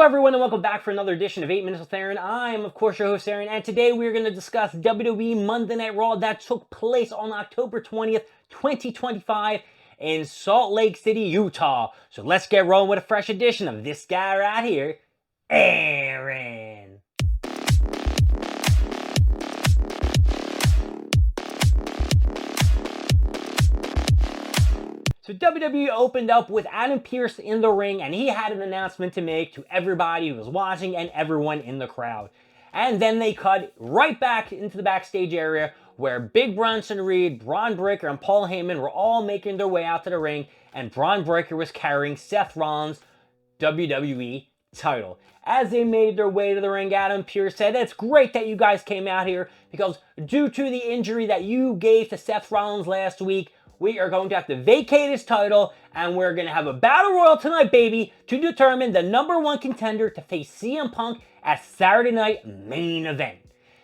everyone, and welcome back for another edition of 8 Minutes with Aaron. I'm, of course, your host, Aaron, and today we're going to discuss WWE Monday Night Raw that took place on October 20th, 2025 in Salt Lake City, Utah. So let's get rolling with a fresh edition of this guy right here, Aaron. So WWE opened up with Adam Pearce in the ring, and he had an announcement to make to everybody who was watching and everyone in the crowd. And then they cut right back into the backstage area where Big Bronson Reed, Braun Breaker, and Paul Heyman were all making their way out to the ring, and Braun Breaker was carrying Seth Rollins' WWE title. As they made their way to the ring, Adam Pearce said, "It's great that you guys came out here because due to the injury that you gave to Seth Rollins last week, we are going to have to vacate his title, and we're going to have a battle royal tonight, baby, to determine the #1 contender to face CM Punk at Saturday Night Main Event."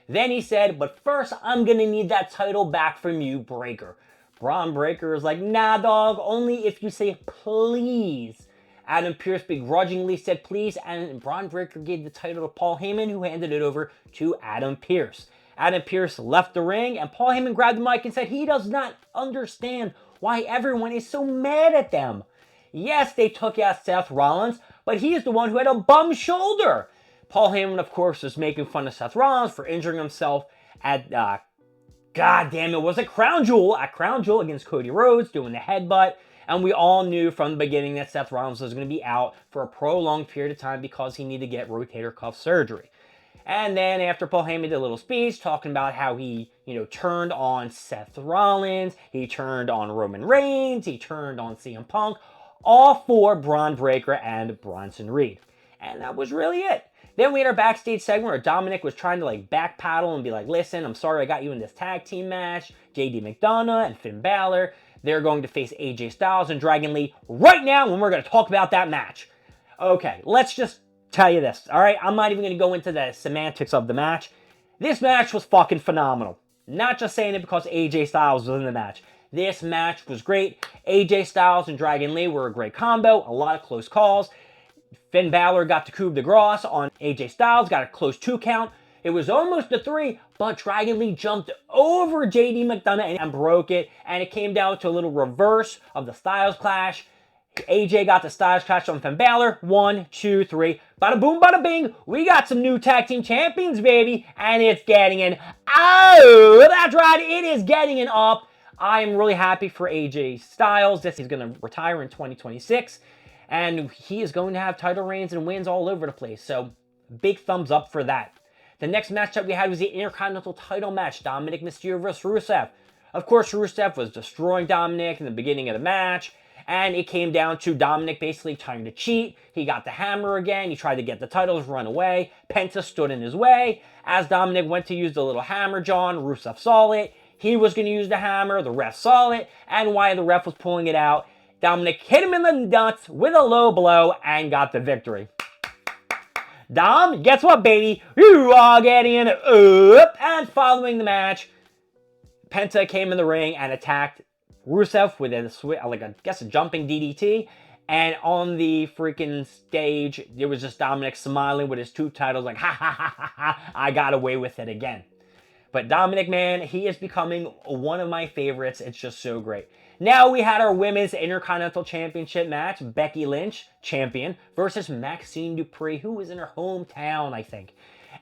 Then he said, "But first, I'm going to need that title back from you, Breaker." Braun Breaker is like, "Nah, dog, only if you say please." Adam Pearce begrudgingly said please, and Braun Breaker gave the title to Paul Heyman, who handed it over to Adam Pearce. Adam Pearce left the ring, and Paul Heyman grabbed the mic and said he does not understand why everyone is so mad at them. Yes, they took out Seth Rollins, but he is the one who had a bum shoulder. Paul Heyman, of course, was making fun of Seth Rollins for injuring himself at, was a Crown Jewel against Cody Rhodes, doing the headbutt. And we all knew from the beginning that Seth Rollins was going to be out for a prolonged period of time because he needed to get rotator cuff surgery. And then after Paul Heyman did a little speech talking about how he, turned on Seth Rollins, he turned on Roman Reigns, he turned on CM Punk, all for Braun Breaker and Bronson Reed. And that was really it. Then we had our backstage segment where Dominic was trying to backpedal and be like, "Listen, I'm sorry I got you in this tag team match. JD McDonough and Finn Balor, they're going to face AJ Styles and Dragon Lee right now when we're going to talk about that match." Okay, let's just tell you this, all right? I'm not even going to go into the semantics of the match. This match was fucking phenomenal. Not just saying it because AJ Styles was in the match. This match was great. AJ Styles and Dragon Lee were a great combo, a lot of close calls. Finn Balor got the coup de grace on AJ Styles, got a close 2 count. It was almost a 3, but Dragon Lee jumped over JD McDonough and broke it, and it came down to a little reverse of the Styles Clash. AJ got the Styles Clash on Finn Balor. 1, 2, 3. Bada boom, bada bing. We got some new tag team champions, baby. And it's getting in. Oh, that's right. It is getting in up. I am really happy for AJ Styles. He's going to retire in 2026. And he is going to have title reigns and wins all over the place. So, big thumbs up for that. The next match that we had was the Intercontinental title match. Dominic Mysterio vs. Rusev. Of course, Rusev was destroying Dominic in the beginning of the match. And it came down to Dominic basically trying to cheat. He got the hammer again. He tried to get the titles, run away. Penta stood in his way. As Dominic went to use the little hammer, Rusev saw it. He was going to use the hammer. The ref saw it. And while the ref was pulling it out, Dominic hit him in the nuts with a low blow and got the victory. Dom, guess what, baby? You are getting up. And following the match, Penta came in the ring and attacked Rusev with a jumping DDT, and on the freaking stage, there was just Dominic smiling with his 2 titles, like, ha ha ha ha ha, I got away with it again. But Dominic, man, he is becoming one of my favorites. It's just so great. Now we had our Women's Intercontinental Championship match. Becky Lynch, champion, versus Maxine Dupree, who was in her hometown, I think.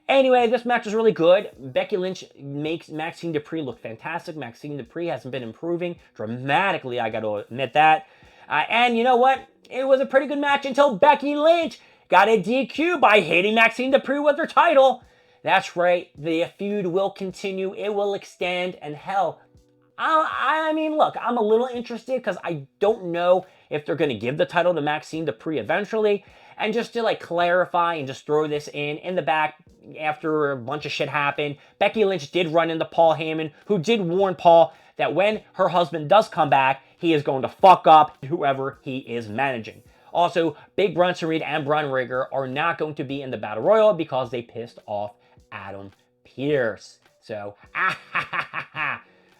Anyway, this match was really good. Becky Lynch makes Maxine Dupree look fantastic. Maxine Dupree hasn't been improving dramatically, I got to admit that. And you know what? It was a pretty good match until Becky Lynch got a DQ by hitting Maxine Dupree with her title. That's right. The feud will continue. It will extend. And hell, I mean, look, I'm a little interested because I don't know if they're going to give the title to Maxine Dupree eventually. And just to clarify and just throw this in the back after a bunch of shit happened, Becky Lynch did run into Paul Heyman, who did warn Paul that when her husband does come back, he is going to fuck up whoever he is managing. Also, Big Bronson Reed and Braun Breaker are not going to be in the Battle Royal because they pissed off Adam Pearce. So,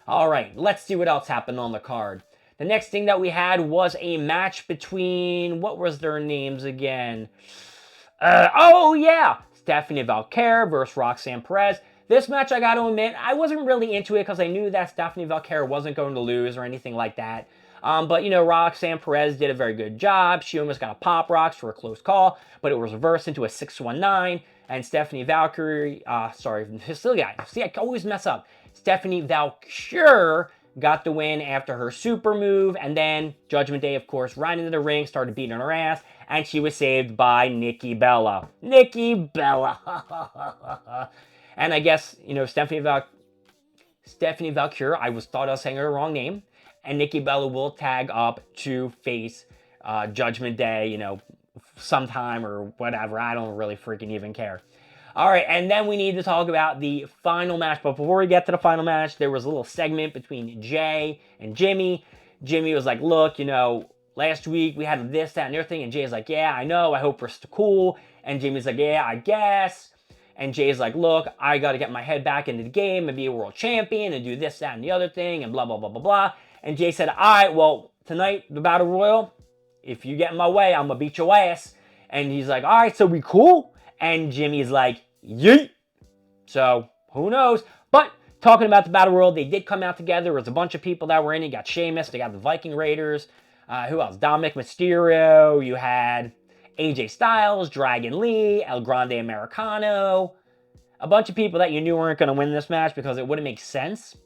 all right, let's see what else happened on the card. The next thing that we had was a match between, what was their names again? Oh yeah, Stephanie Valkyrie versus Roxanne Perez. This match, I got to admit, I wasn't really into it because I knew that Stephanie Valkyrie wasn't going to lose or anything like that. But, you know, Roxanne Perez did a very good job. She almost got a pop rocks for a close call, but it was reversed into a 619. And Stephanie Valkyrie, see, I always mess up. Stephanie Valkyrie got the win after her super move, and then Judgment Day, of course, ran into the ring, started beating her ass, and she was saved by Nikki Bella. Nikki Bella. And I guess, you know, Stephanie Valkyrie, thought I was saying her wrong name, and Nikki Bella will tag up to face Judgment Day, you know, sometime or whatever. I don't really freaking even care. All right, and then we need to talk about the final match. But before we get to the final match, there was a little segment between Jay and Jimmy. Jimmy was like, look, you know, last week we had this, that, and the other thing. And Jay's like, yeah, I know. I hope we're still cool. And Jimmy's like, yeah, I guess. And Jay's like, look, I got to get my head back into the game and be a world champion and do this, that, and the other thing and blah, blah, blah, blah, blah. And Jay said, all right, well, tonight, the Battle Royal, if you get in my way, I'm going to beat your ass. And he's like, all right, so we cool? And Jimmy's like, yeet. So, who knows? But, talking about the Battle Royal, they did come out together. There was a bunch of people that were in it. You got Sheamus, they got the Viking Raiders. Who else? Dominic Mysterio. You had AJ Styles, Dragon Lee, El Grande Americano. A bunch of people that you knew weren't going to win this match because it wouldn't make sense.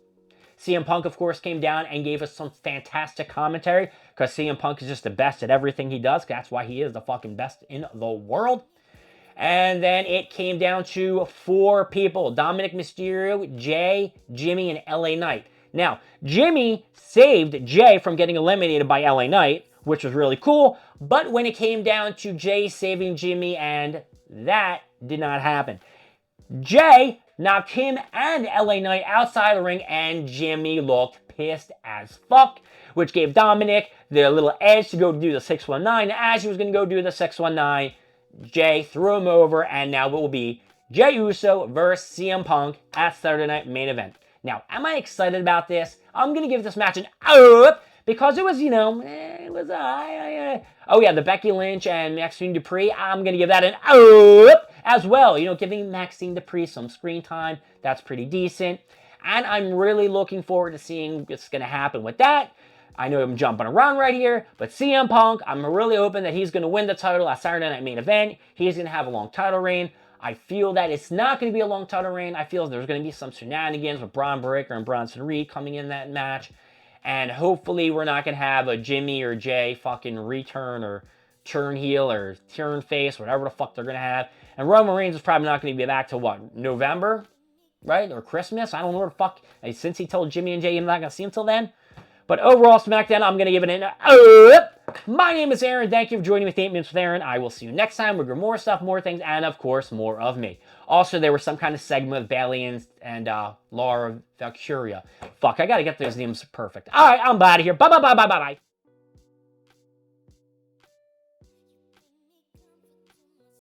CM Punk, of course, came down and gave us some fantastic commentary because CM Punk is just the best at everything he does. That's why he is the fucking best in the world. And then it came down to 4 people. Dominic Mysterio, Jay, Jimmy, and LA Knight. Now, Jimmy saved Jay from getting eliminated by LA Knight, which was really cool. But when it came down to Jay saving Jimmy, and that did not happen. Jay knocked him and LA Knight outside the ring, and Jimmy looked pissed as fuck, which gave Dominic the little edge to go do the 619. As he was going to go do the 619, Jay threw him over, and now it will be Jey Uso versus CM Punk at Saturday Night Main Event. Now, am I excited about this? I'm going to give this match an up because it was, you know, it was, oh yeah, the Becky Lynch and Maxine Dupree, I'm going to give that an up as well. You know, giving Maxine Dupree some screen time, that's pretty decent. And I'm really looking forward to seeing what's going to happen with that. I know I'm jumping around right here, but CM Punk, I'm really hoping that he's going to win the title at Saturday Night Main Event. He's going to have a long title reign. I feel that it's not going to be a long title reign. I feel there's going to be some shenanigans with Braun Breaker and Bronson Reed coming in that match. And hopefully we're not going to have a Jimmy or Jay fucking return or turn heel or turn face, whatever the fuck they're going to have. And Roman Reigns is probably not going to be back to what, November? Right? Or Christmas? I don't know where the fuck. Since he told Jimmy and Jay I'm not going to see him till then. But overall, SmackDown, I'm going to give it an up. My name is Aaron. Thank you for joining me with 8 Minutes with Aaron. I will see you next time with more stuff, more things, and of course, more of me. Also, there was some kind of segment with Bayley and Laura Valkyria. Fuck, I got to get those names perfect. All right, I'm out of here. Bye.